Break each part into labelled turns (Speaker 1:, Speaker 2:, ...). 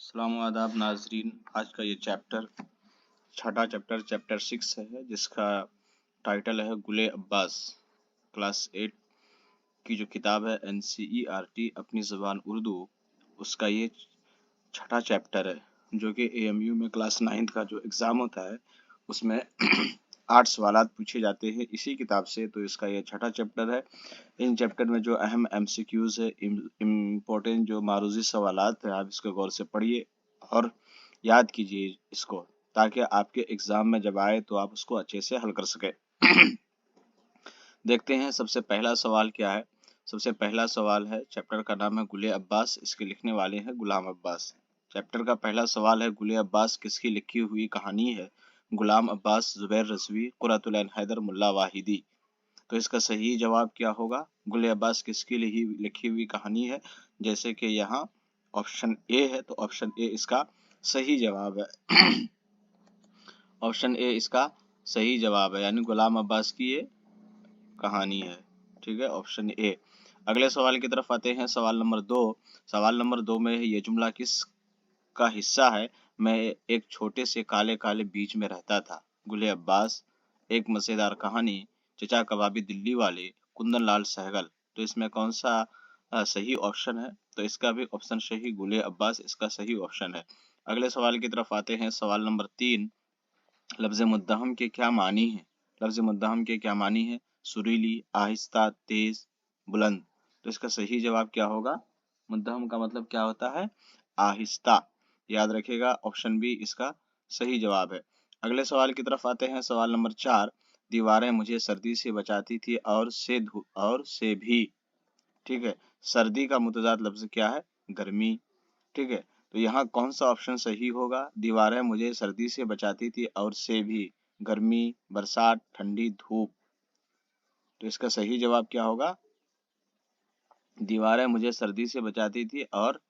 Speaker 1: अस्सलाम आदाब नाजरीन। आज का ये छठा चैप्टर 6 है, जिसका टाइटल है गुले अब्बास। क्लास 8 की जो किताब है NCERT अपनी ज़बान उर्दू, उसका ये छठा चैप्टर है, जो कि AMU में क्लास 9 का जो एग्ज़ाम होता है उसमें 8 सवालात पूछे जाते हैं इसी किताब से। तो इसका ये छठा चैप्टर है। इन चैप्टर में जो अहम MCQs है, इम्पोर्टेंट जो मारूजी सवालात है, आप इसको गौर से पढ़िए और याद कीजिए इसको, ताकि आपके एग्जाम में जब आए तो आप उसको अच्छे से हल कर सके। देखते हैं सबसे पहला सवाल क्या है। सबसे पहला सवाल है, चैप्टर का नाम है गुले अब्बास, इसके लिखने वाले हैं गुलाम अब्बास। चैप्टर का पहला सवाल है, गुले अब्बास किसकी लिखी हुई कहानी है? गुलाम अब्बास, जुबैर रज़वी, कुर्रतुल ऐन हैदर, मुल्ला वाहिदी। तो इसका सही जवाब क्या होगा? गुले अब्बास किसकी लिखी हुई कहानी है? जैसे कि यहाँ ऑप्शन ए है, तो ऑप्शन ए इसका सही जवाब है। ऑप्शन ए इसका सही जवाब है, यानी गुलाम अब्बास की ये कहानी है। ठीक है, ऑप्शन ए। अगले सवाल की तरफ आते हैं, सवाल नंबर 2। सवाल नंबर 2 में ये जुमला किस का हिस्सा है? मैं एक छोटे से काले काले बीच में रहता था। गुले अब्बास, एक मजेदार कहानी, चचा कबाबी दिल्ली वाले, कुंदन लाल सहगल। तो इसमें कौन सा सही ऑप्शन है? तो इसका भी ऑप्शन सही, गुले अब्बास इसका सही ऑप्शन है। अगले सवाल की तरफ आते हैं, सवाल नंबर 3। लफ्ज मुद्दहम के क्या मानी है? लफ्ज मुद्दहम के क्या मानी है? सुरीली, आहिस्ता, तेज, बुलंद। तो इसका सही जवाब क्या होगा? मुद्दहम का मतलब क्या होता है? आहिस्ता। याद रखिएगा, ऑप्शन बी इसका सही जवाब है। अगले सवाल की तरफ आते हैं, सवाल नंबर 4। दीवारें मुझे सर्दी से बचाती थी और से भी। ठीक है, सर्दी का मुतजाद लफ्ज क्या है? गर्मी। ठीक है, तो यहाँ कौन सा ऑप्शन सही होगा? दीवारें मुझे सर्दी से बचाती थी और से भी, गर्मी, बरसात, ठंडी, धूप। तो इसका सही जवाब क्या होगा? दीवारें मुझे सर्दी से बचाती थी और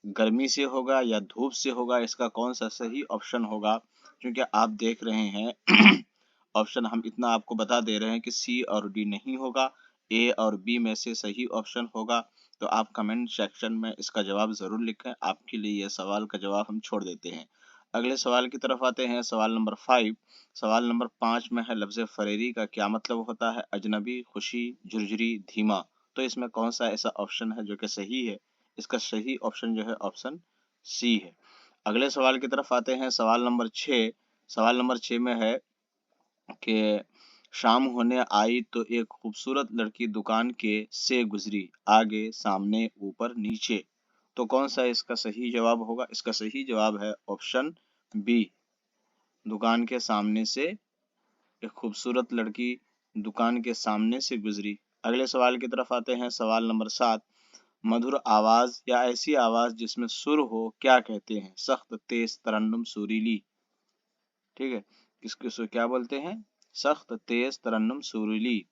Speaker 1: गर्मी से होगा या धूप से होगा? इसका कौन सा सही ऑप्शन होगा? क्योंकि आप देख रहे हैं ऑप्शन हम इतना आपको बता दे रहे हैं कि सी और डी नहीं होगा, ए और बी में से सही ऑप्शन होगा। तो आप कमेंट सेक्शन में इसका जवाब जरूर लिखें, आपके लिए यह सवाल का जवाब हम छोड़ देते हैं। अगले सवाल की तरफ आते हैं, सवाल नंबर 5। सवाल नंबर 5 में है, लफ्ज फरेरी का क्या मतलब होता है? अजनबी, खुशी, झुरझुरी, धीमा। तो इसमें कौन सा ऐसा ऑप्शन है जो कि सही है? इसका सही ऑप्शन जो है ऑप्शन सी है। अगले सवाल की तरफ आते हैं, सवाल नंबर 6। सवाल नंबर 6 में है कि शाम होने आई तो एक खूबसूरत लड़की दुकान के से गुजरी, आगे, सामने, ऊपर, नीचे। तो कौन सा इसका सही जवाब होगा? इसका सही जवाब है ऑप्शन बी, दुकान के सामने से एक खूबसूरत लड़की दुकान के सामने से गुजरी। अगले सवाल की तरफ आते हैं, सवाल नंबर 7। मधुर आवाज या ऐसी आवाज जिसमें सुर हो क्या कहते हैं? सख्त, तेज, तरन्नुम, सुरीली। ठीक है, किसको क्या बोलते हैं? सख्त, तेज, तरन्नुम, सुरीली।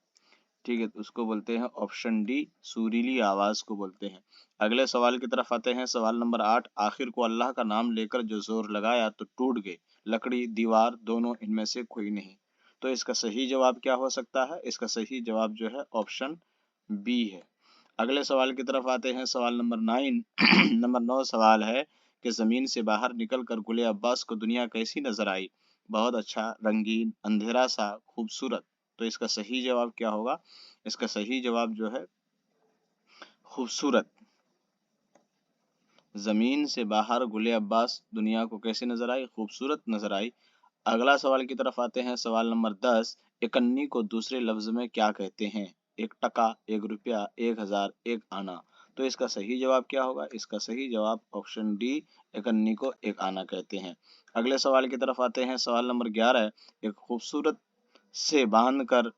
Speaker 1: ठीक है, तो उसको बोलते हैं ऑप्शन डी, सुरीली आवाज को बोलते हैं। अगले सवाल की तरफ आते हैं, सवाल नंबर 8। आखिर को अल्लाह का नाम लेकर जो जोर लगाया तो टूट गए, लकड़ी, दीवार, दोनों, इनमें से कोई नहीं। तो इसका सही जवाब क्या हो सकता है? इसका सही जवाब जो है ऑप्शन बी है। अगले सवाल की तरफ आते हैं, सवाल नंबर 9। नंबर 9 सवाल है कि जमीन से बाहर निकलकर गुले अब्बास को दुनिया कैसी नजर आई? बहुत अच्छा, रंगीन, अंधेरा सा, खूबसूरत। तो इसका सही जवाब क्या होगा? इसका सही जवाब जो है खूबसूरत। जमीन से बाहर गुले अब्बास दुनिया को कैसे नजर आई? खूबसूरत नजर आई। अगला सवाल की तरफ आते हैं, सवाल नंबर 10। इकन्नी को दूसरे लफ्ज में क्या कहते हैं? एक टका, एक रुपया, 1000, एक आना। तो इसका सही जवाब क्या होगा? इसका सही जवाब ऑप्शन डी, इकन्नी को एक आना कहते हैं। अगले सवाल की तरफ आते हैं, सवाल नंबर 11। एक खूबसूरत से बांध कर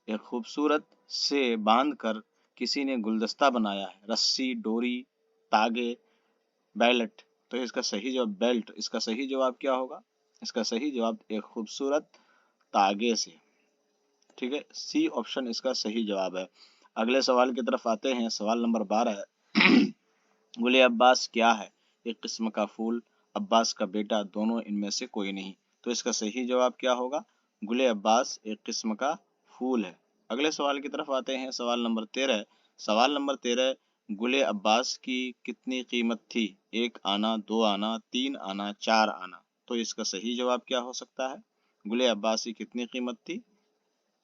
Speaker 1: एक खूबसूरत से बांध कर किसी ने गुलदस्ता बनाया है, रस्सी, डोरी, तागे, बेल्ट। तो इसका सही जवाब बेल्ट, इसका सही जवाब क्या होगा? इसका सही जवाब एक खूबसूरत तागे से। ठीक है, सी ऑप्शन इसका सही जवाब है। अगले सवाल की तरफ आते हैं, सवाल नंबर 12। गुले अब्बास क्या है? एक किस्म का फूल, अब्बास का बेटा, दोनों, इनमें से कोई नहीं। तो इसका सही जवाब क्या होगा? गुले अब्बास एक किस्म का फूल है। अगले सवाल की तरफ आते हैं, सवाल नंबर 13। सवाल नंबर 13 गुले अब्बास की कितनी कीमत थी? 1 आना, 2 आना, 3 आना, 4 आना। तो इसका सही जवाब क्या हो सकता है? गुले अब्बास की कितनी कीमत थी?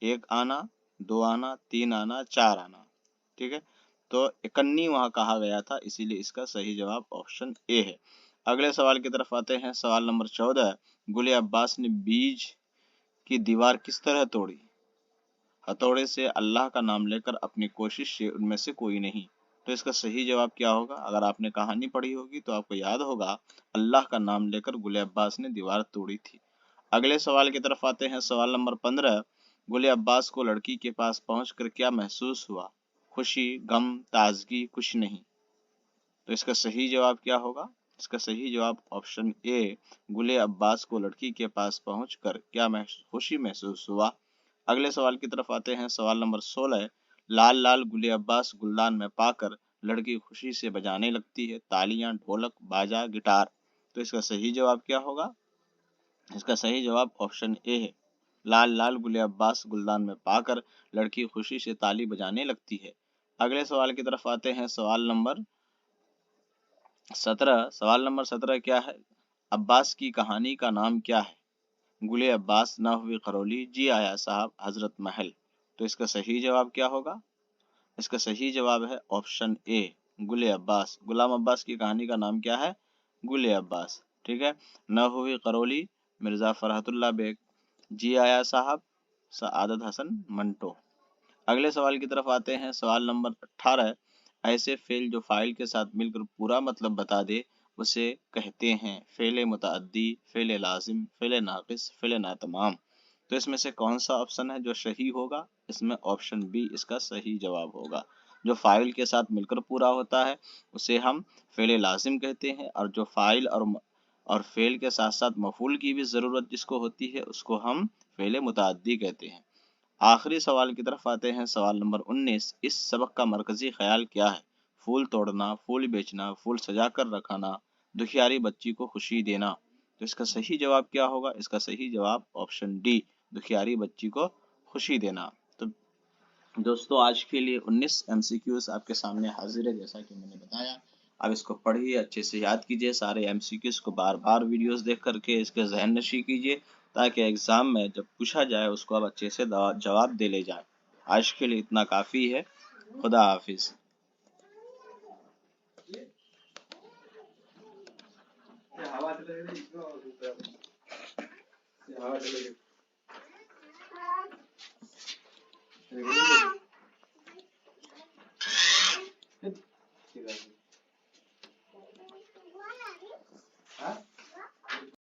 Speaker 1: 1 आना, 2 आना, 3 आना, 4 आना। ठीक है, तो 51 वहां कहा गया था, इसीलिए इसका सही जवाब ऑप्शन ए है। अगले सवाल की तरफ आते हैं। सवाल नंबर 14। गुले अब्बास ने बीज की दीवार किस तरह तोड़ी? हथौड़े से, अल्लाह का नाम लेकर, अपनी कोशिश से, उनमें से कोई नहीं। तो इसका सही जवाब क्या होगा? अगर आपने कहानी पढ़ी होगी तो आपको याद होगा, अल्लाह का नाम लेकर गुले अब्बास ने दीवार तोड़ी थी। अगले सवाल की तरफ आते हैं। सवाल नंबर 15। गुले अब्बास को लड़की के पास पहुंचकर क्या महसूस हुआ? खुशी, गम, ताजगी, कुछ नहीं। तो इसका सही जवाब क्या होगा? इसका सही जवाब ऑप्शन ए, गुले अब्बास को लड़की के पास पहुंचकर क्या खुशी महसूस हुआ। अगले सवाल की तरफ आते हैं। सवाल नंबर 16। लाल लाल गुले अब्बास गुलदान में पाकर लड़की खुशी से बजाने लगती है, तालियां, ढोलक, बाजा, गिटार। तो इसका सही जवाब क्या होगा? इसका सही जवाब ऑप्शन ए है, लाल लाल गुले अब्बास गुलदान में पाकर लड़की खुशी से ताली बजाने लगती है। अगले सवाल की तरफ आते हैं। सवाल नंबर 17। सवाल नंबर 17 क्या है? अब्बास की कहानी का नाम क्या है? गुले अब्बास, ना हुई खरोली, जी आया साहब, हजरत महल। तो इसका सही जवाब क्या होगा? इसका सही जवाब है ऑप्शन ए, गुले अब्बास। गुलाम अब्बास की कहानी का नाम क्या है? गुले अब्बास। ठीक है, न हुई करोली, मिर्जा फरहतुल्लाह बेग, जी आया साहब, सआदत हसन मंटो। अगले सवाल की तरफ आते हैं। सवाल नंबर 18। ऐसे फेल जो फाइल के साथ मिलकर पूरा मतलब बता दे उसे कहते हैं फेल मुतअद्दी, फेल लाजिम, फेल नाकिस, फेल नातमाम। तो इसमें से कौन सा ऑप्शन है जो सही होगा? इसमें ऑप्शन बी इसका सही जवाब होगा। जो फाइल के साथ मिलकर पूरा होता है उसे हम फेल लाजिम कहते हैं, और जो फाइल और फेल के साथ साथ मफूल की भी जरूरत जिसको होती है उसको हम फेल मुतअद्दी कहते हैं। आखिरी सवाल की तरफ आते हैं। सवाल नंबर 19। इस सबक का मरकजी ख्याल क्या है? फूल तोड़ना, फूल बेचना, फूल सजा कर रखना, दुखियारी बच्ची को खुशी देना। तो इसका सही जवाब क्या होगा? इसका सही जवाब ऑप्शन डी, दुखियारी बच्ची को खुशी देना। तो दोस्तों आज के लिए 19 एमसीक्यूज आपके सामने हाजिर है, जैसा कि मैंने बताया। आप इसको पढ़िए, अच्छे से याद कीजिए, सारे एमसीक्यूज को बार बार वीडियोस देख करके इसके जहन नशी कीजिए, ताकि एग्जाम में जब पूछा जाए उसको आप अच्छे से जवाब दे ले जाए। आज के लिए इतना काफी है। खुदा हाफिज।